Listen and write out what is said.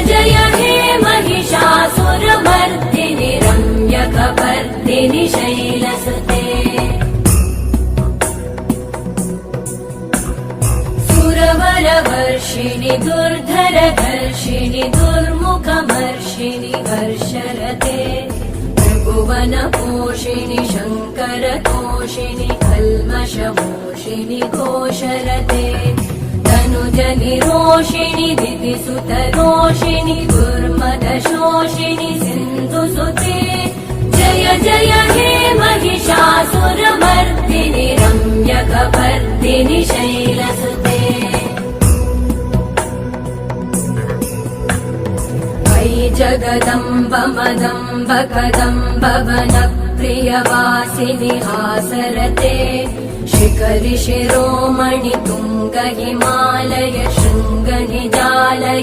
जय हे महिषासुरमर्दिनि रम्यकपर्दिनि शैलसुते सुरवरवर्षिणि दुर्धरधर्षिणि दुर्मुखमर्षिणि वर्षरते त्रिभुवनपोषिणि शङ्करतोषिणि कल्मषमोषिणि घोषरते तनुजनिरोषिणि दितिसुतरोषिणि दुर्मदशोषिणि सिन्धुसुते जय जय हे महिषासुरमर्दिनि रम्यकपर्दिनि शैलसुते वै जगदम्ब मदम्ब कदम्ब वनप्रियवासिनि हासरते शिखरि शिरोमणि तुङ्ग हिमालय शृङ्ग निजालय